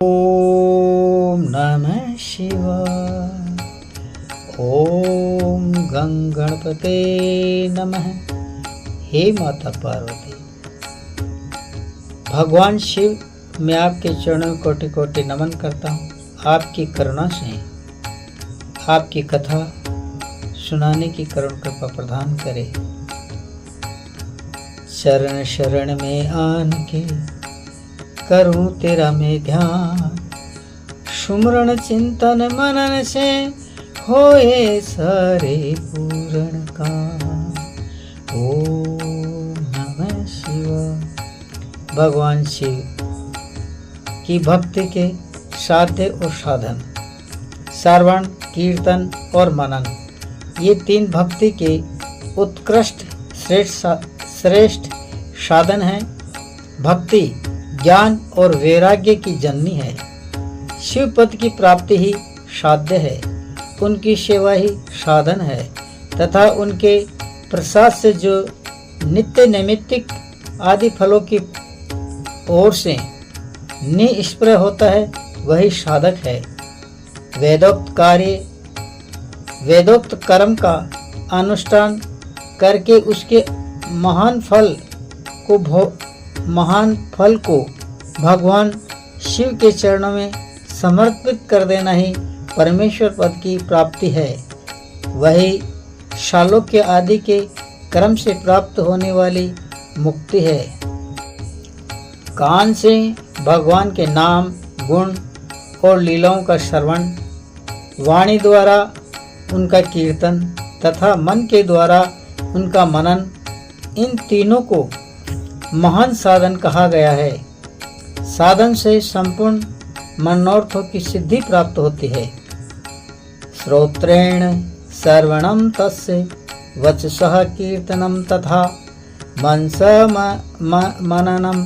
ओम नमः शिवाय। ओम गं गणपते नमः। हे माता पार्वती, भगवान शिव, मैं आपके चरणों में कोटि कोटि नमन करता हूँ। आपकी करुणा से आपकी कथा सुनाने की करुण कृपा प्रदान करे। शरण शरण में आन के करूं तेरा मैं ध्यान, सुमरण चिंतन मनन से होए सारे पूर्ण काम। ओम नमः शिवाय। भगवान शिव की भक्ति के साध्य और साधन, श्रवण, कीर्तन और मनन, ये तीन भक्ति के उत्कृष्ट श्रेष्ठ साधन हैं। भक्ति ज्ञान और वैराग्य की जननी है। शिव पद की प्राप्ति ही साध्य है, उनकी सेवा ही साधन है तथा उनके प्रसाद से जो नित्य नैमित्तिक आदि फलों की ओर से निष्प्रय होता है वही साधक है। वेदोक्त कर्म का अनुष्ठान करके उसके महान फल को भगवान शिव के चरणों में समर्पित कर देना ही परमेश्वर पद की प्राप्ति है। वही शालोक्य आदि के कर्म से प्राप्त होने वाली मुक्ति है। कान से भगवान के नाम, गुण और लीलाओं का श्रवण, वाणी द्वारा उनका कीर्तन तथा मन के द्वारा उनका मनन, इन तीनों को महान साधन कहा गया है। साधन से संपूर्ण मनोरथों की सिद्धि प्राप्त होती है। श्रोत्रेण श्रवणम तस्य वचसः कीर्तनम तथा मनसा मननम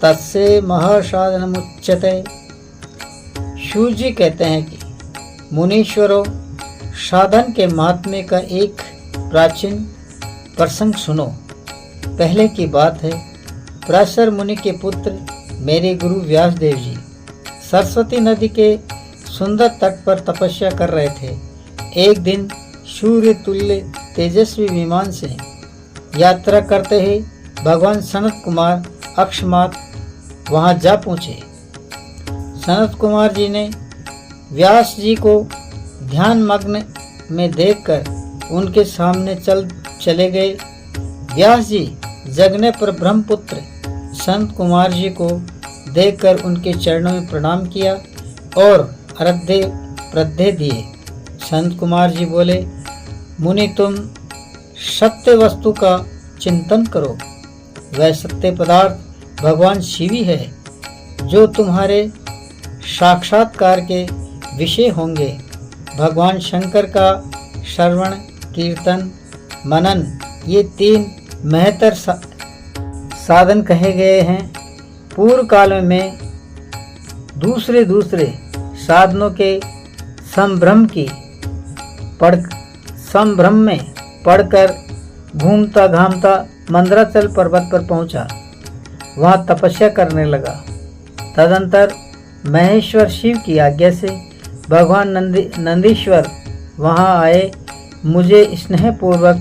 तस्य महासाधनम उच्यते। शिव जी कहते हैं कि मुनीश्वरों, साधन के महात्म्य का एक प्राचीन प्रसंग सुनो। पहले की बात है, पराशर मुनि के पुत्र मेरे गुरु व्यास देव जी सरस्वती नदी के सुंदर तट पर तपस्या कर रहे थे। एक दिन सूर्य तुल्य तेजस्वी विमान से यात्रा करते ही भगवान सनत कुमार अक्षमात वहां जा पहुँचे। सनत कुमार जी ने व्यास जी को ध्यान मग्न में देखकर उनके सामने चले गए। व्यास जी जगने पर ब्रह्मपुत्र संत कुमार जी को देखकर उनके चरणों में प्रणाम किया और अर्घ्य दिए। संत कुमार जी बोले, मुनि तुम सत्य वस्तु का चिंतन करो। वह सत्य पदार्थ भगवान शिव ही है जो तुम्हारे साक्षात्कार के विषय होंगे। भगवान शंकर का श्रवण, कीर्तन, मनन, ये तीन महत्तर साधन कहे गए हैं। पूर्व काल में दूसरे साधनों के संभ्रम में पढ़कर घूमता घामता मंदराचल पर्वत पर पहुंचा। वहां तपस्या करने लगा। तदंतर महेश्वर शिव की आज्ञा से भगवान नंदीश्वर वहां आए। मुझे स्नेहपूर्वक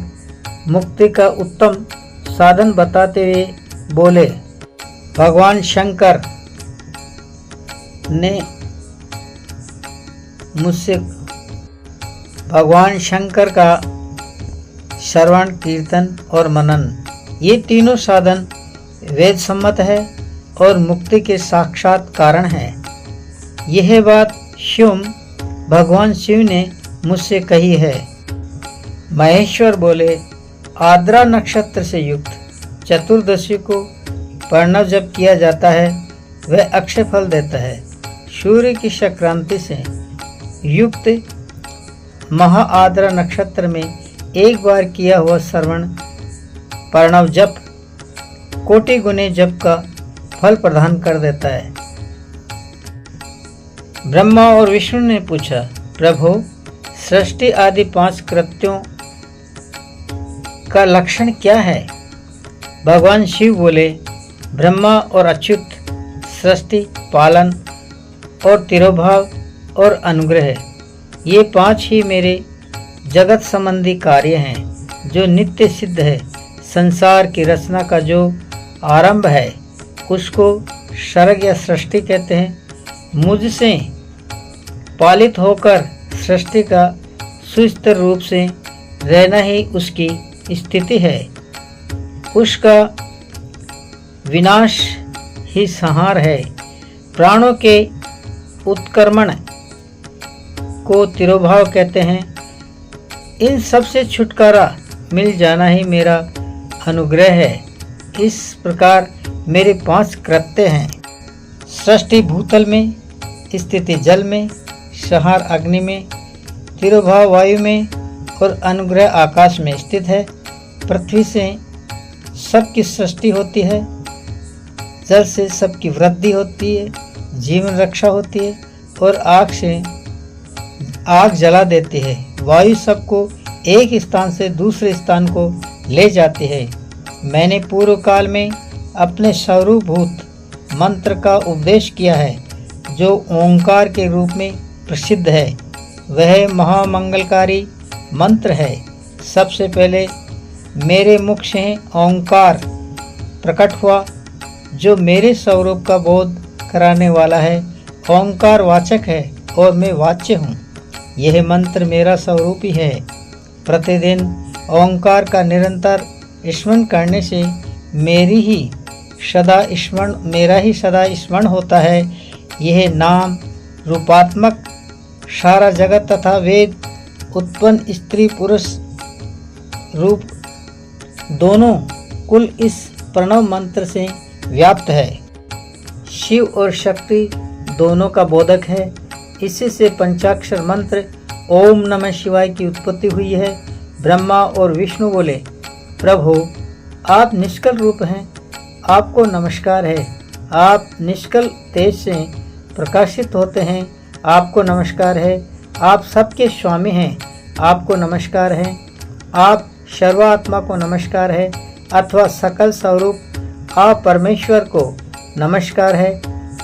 मुक्ति का उत्तम साधन बताते हुए बोले, भगवान शंकर ने मुझसे भगवान शंकर का श्रवण, कीर्तन और मनन, ये तीनों साधन वेद सम्मत है और मुक्ति के साक्षात कारण है। यह बात स्वयं भगवान शिव ने मुझसे कही है। महेश्वर बोले, आर्द्रा नक्षत्र से युक्त चतुर्दशी को प्रणव जब किया जाता है वह अक्षय फल देता है। सूर्य की संक्रांति से युक्त महाआद्रा नक्षत्र में एक बार किया हुआ श्रवण प्रणव जप कोटि गुने जप का फल प्रदान कर देता है। ब्रह्मा और विष्णु ने पूछा, प्रभु सृष्टि आदि 5 कृत्यों का लक्षण क्या है? भगवान शिव बोले, ब्रह्मा और अच्युत सृष्टि, पालन और तिरोभाव और अनुग्रह, ये 5 ही मेरे जगत संबंधी कार्य हैं जो नित्य सिद्ध है। संसार की रचना का जो आरंभ है उसको सर्ग या सृष्टि कहते हैं। मुझसे पालित होकर सृष्टि का सुस्थिर रूप से रहना ही उसकी स्थिति है। उसका विनाश ही संहार है। प्राणों के उत्क्रमण को तिरोभाव कहते हैं। इन सब से छुटकारा मिल जाना ही मेरा अनुग्रह है। इस प्रकार मेरे 5 कृत्य हैं। सृष्टि भूतल में, स्थिति जल में, संहार अग्नि में, तिरोभाव वायु में और अनुग्रह आकाश में स्थित है। पृथ्वी से सबकी सृष्टि होती है, जल से सबकी वृद्धि होती है, जीवन रक्षा होती है और आग से आग जला देती है। वायु सबको एक स्थान से दूसरे स्थान को ले जाती है। मैंने पूर्व काल में अपने स्वरूपभूत मंत्र का उपदेश किया है जो ओंकार के रूप में प्रसिद्ध है। वह महामंगलकारी मंत्र है। सबसे पहले मेरे मुख से ओंकार प्रकट हुआ जो मेरे स्वरूप का बोध कराने वाला है। ओंकार वाचक है और मैं वाच्य हूँ। यह मंत्र मेरा स्वरूप ही है। प्रतिदिन ओंकार का निरंतर स्मरण करने से मेरा ही सदा स्मरण होता है। यह नाम रूपात्मक सारा जगत तथा वेद उत्पन्न स्त्री पुरुष रूप दोनों कुल इस प्रणव मंत्र से व्याप्त है। शिव और शक्ति दोनों का बोधक है। इसी से पंचाक्षर मंत्र ओम नमः शिवाय की उत्पत्ति हुई है। ब्रह्मा और विष्णु बोले, प्रभु आप निष्कल रूप हैं, आपको नमस्कार है। आप निष्कल तेज से प्रकाशित होते हैं, आपको नमस्कार है। आप सबके स्वामी हैं, आपको नमस्कार है। आप सर्वात्मा को नमस्कार है अथवा सकल स्वरूप आप परमेश्वर को नमस्कार है।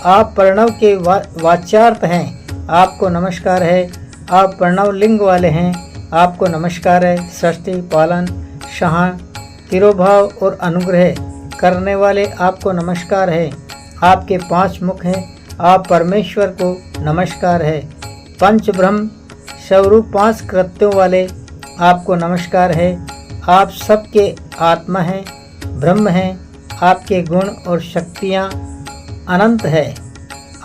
आप प्रणव के वाच्यार्थ हैं, आपको नमस्कार है। आप प्रणव लिंग वाले हैं, आपको नमस्कार है। सृष्टि, पालन, संहार, तिरोभाव और अनुग्रह करने वाले आपको नमस्कार है। आपके 5 मुख हैं, आप परमेश्वर को नमस्कार है। पंच ब्रह्म स्वरूप 5 कृत्यों वाले आपको नमस्कार है। आप सबके आत्मा हैं, ब्रह्म हैं। आपके गुण और शक्तियाँ अनंत है,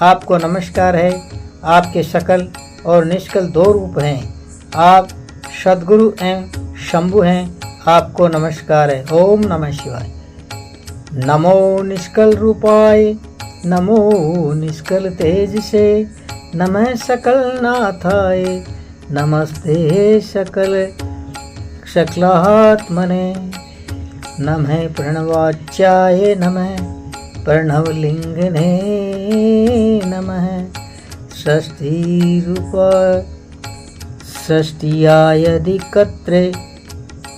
आपको नमस्कार है। आपके सकल और निष्कल 2 रूप हैं। आप सद्गुरु एवं शंभु हैं, आपको नमस्कार है। ओम नमः शिवाय। नमो निष्कल रूपाय, नमो निष्कल तेज से, नमः सकल नाथाय, नमस्ते सकल सकलात्मने, नमः प्रणवाच्याय, नमः प्रणवलिंगने, नमः षष्ठी रूप षष्टियायधिकत्रे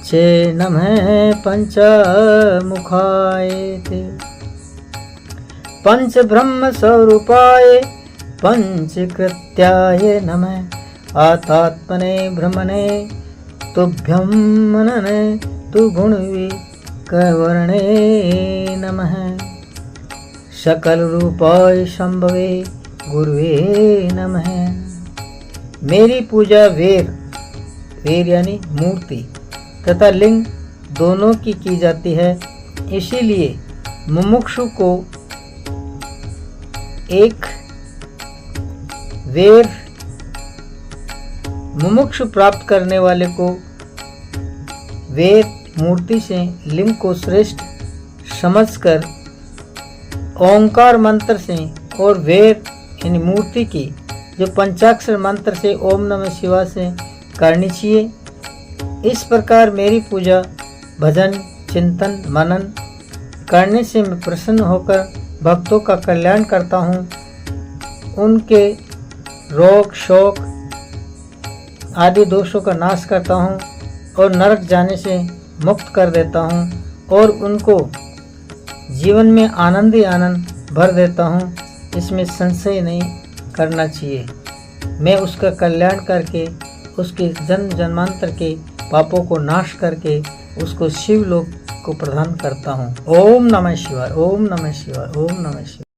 चे, नमः पंचमुखाय ते, पंच ब्रह्म स्वरूपाय पंचकृत्याय, नमः आतात्मने ब्रह्मणे तुभ्यं मनने तु गुणविकवर्णे, नमः सकल रूपाय शंभवे गुरुवे नमः। मेरी पूजा वेर यानी मूर्ति तथा लिंग दोनों की जाती है। इसीलिए मुमुक्षु को एक वेर, मुमुक्षु प्राप्त करने वाले को वेद मूर्ति से लिंग को श्रेष्ठ समझकर ओंकार मंत्र से और वेद यानी मूर्ति की जो पंचाक्षर मंत्र से ओम नमः शिवाय से करनी चाहिए। इस प्रकार मेरी पूजा, भजन, चिंतन, मनन करने से मैं प्रसन्न होकर भक्तों का कल्याण करता हूँ। उनके रोग, शोक आदि दोषों का नाश करता हूँ और नरक जाने से मुक्त कर देता हूँ और उनको जीवन में आनंद ही आनंद भर देता हूँ। इसमें संशय नहीं। करना चाहिए। मैं उसका कल्याण करके उसके जन्म जन्मांतर के पापों को नाश करके उसको शिव लोक को प्रदान करता हूँ। ओम नमः शिवाय, ओम नमः शिवाय, ओम नमः शिवाय।